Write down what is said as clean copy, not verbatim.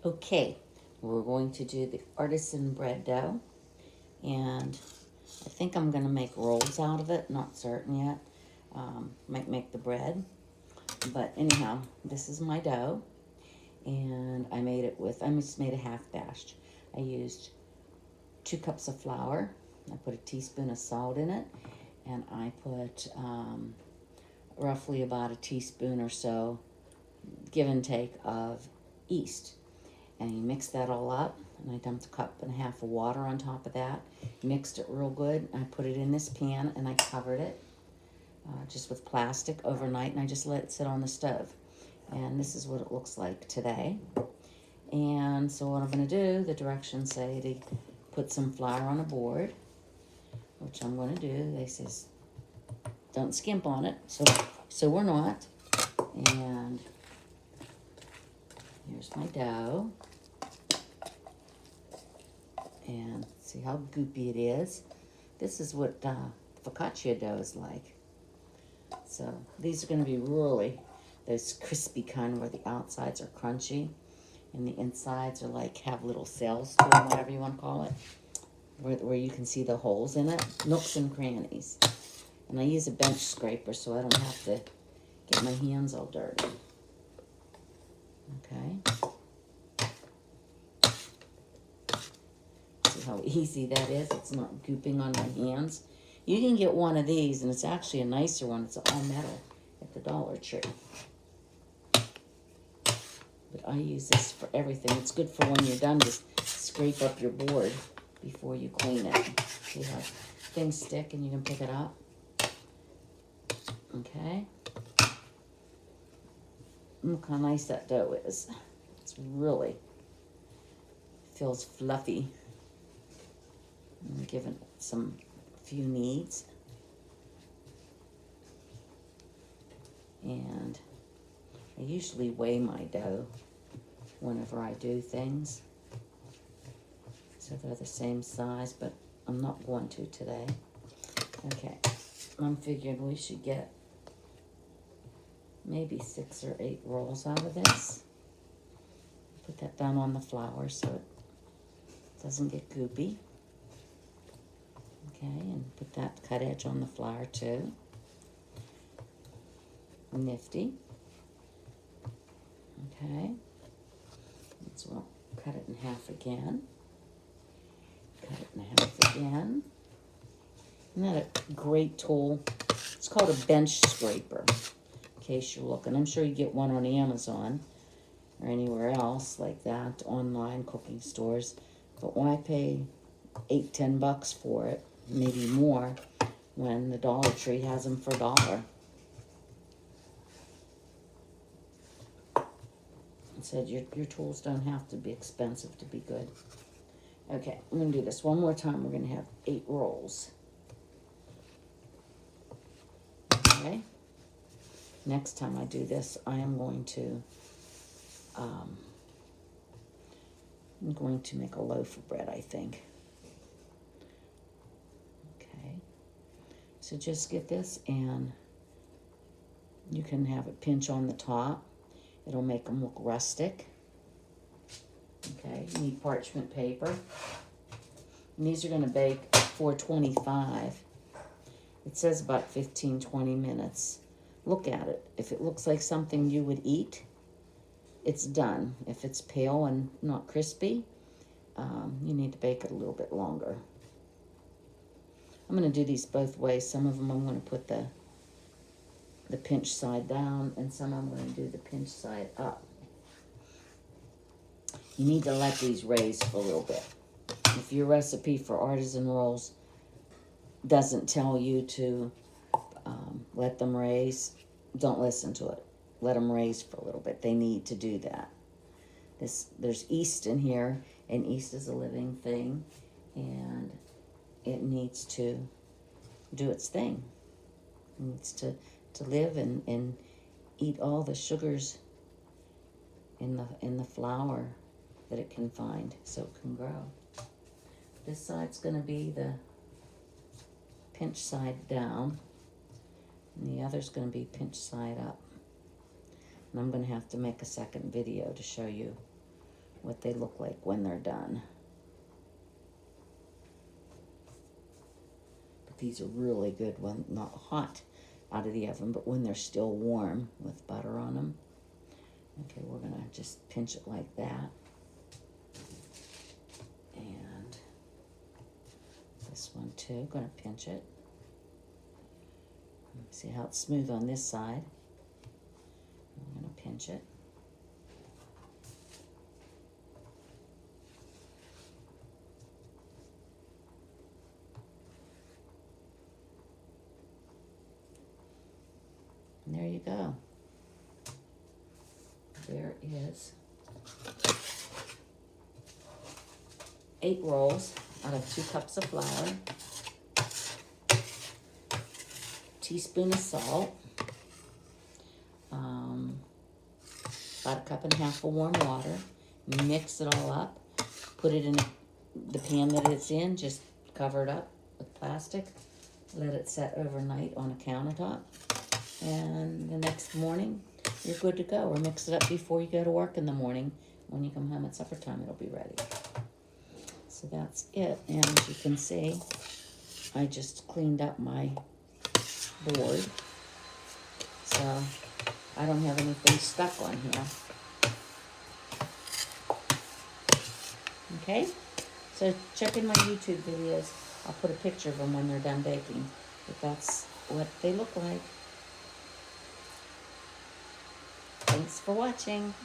Okay, we're going to do the artisan bread dough, and I think I'm going to make rolls out of it, not certain yet. Might make the bread, but anyhow, this is my dough, and I just made a half batch. I used 2 cups of flour, I put a teaspoon of salt in it, and I put roughly about a teaspoon or so, give and take, of yeast. And you mix that all up, and I dumped a cup and a half of water on top of that. Mixed it real good. I put it in this pan, and I covered it just with plastic overnight, and I just let it sit on the stove. And this is what it looks like today. And so what I'm going to do, the directions say to put some flour on a board, which I'm going to do. They says don't skimp on it, so we're not. And here's my dough. And see how goopy it is. This is what focaccia dough is like. So these are going to be really those crispy kind where the outsides are crunchy and the insides are like have little cells to them, whatever you want to call it, where you can see the holes in it, nooks and crannies. And I use a bench scraper so I don't have to get my hands all dirty. Okay. See how easy that is? It's not gooping on my hands. You can get one of these, and it's actually a nicer one. It's all metal at the Dollar Tree. But I use this for everything. It's good for when you're done, just scrape up your board before you clean it. See how things stick and you can pick it up? Okay. Look how nice that dough is. It's really feels fluffy. I'm giving it some few kneads. And I usually weigh my dough whenever I do things, so they're the same size, but I'm not going to today. Okay, I'm figuring we should get maybe 6 or 8 rolls out of this. Put that down on the flour so it doesn't get goopy. Okay, and put that cut edge on the flour too. Nifty. Okay, so we'll cut it in half again. Cut it in half again. Isn't that a great tool? It's called a bench scraper, in case you're looking. I'm sure you get one on Amazon or anywhere else like that, online cooking stores. But why pay $8-10 for it, maybe more, when the Dollar Tree has them for $1? It said your tools don't have to be expensive to be good. Okay, I'm going to do this one more time. We're going to have 8 rolls. Okay. Next time I do this, I am going to make a loaf of bread, I think. Okay. So just get this, and you can have a pinch on the top. It'll make them look rustic. Okay, you need parchment paper. And these are going to bake at 425. It says about 15-20 minutes. Look at it. If it looks like something you would eat, it's done. If it's pale and not crispy, you need to bake it a little bit longer. I'm going to do these both ways. Some of them I'm going to put the pinch side down, and some I'm going to do the pinch side up. You need to let these raise for a little bit. If your recipe for artisan rolls doesn't tell you to let them raise, don't listen to it. Let them raise for a little bit. They need to do that. There's yeast in here, and yeast is a living thing, and it needs to do its thing. It needs to live and eat all the sugars in the flour that it can find, so it can grow. This side's going to be the pinch side down, and the other's going to be pinch side up. And I'm going to have to make a second video to show you what they look like when they're done. But these are really good when not hot out of the oven, but when they're still warm with butter on them. Okay, we're gonna just pinch it like that. And this one too, gonna pinch it. See how it's smooth on this side. I'm gonna pinch it. And there you go. There is 8 rolls out of 2 cups of flour, teaspoon of salt, about 1.5 cups of warm water. Mix it all up. Put it in the pan that it's in. Just cover it up with plastic. Let it set overnight on a countertop. And the next morning, you're good to go. Or mix it up before you go to work in the morning. When you come home at supper time, it'll be ready. So that's it. And as you can see, I just cleaned up my board. So I don't have anything stuck on here. Okay? So check in my YouTube videos. I'll put a picture of them when they're done baking. But that's what they look like. Thanks for watching.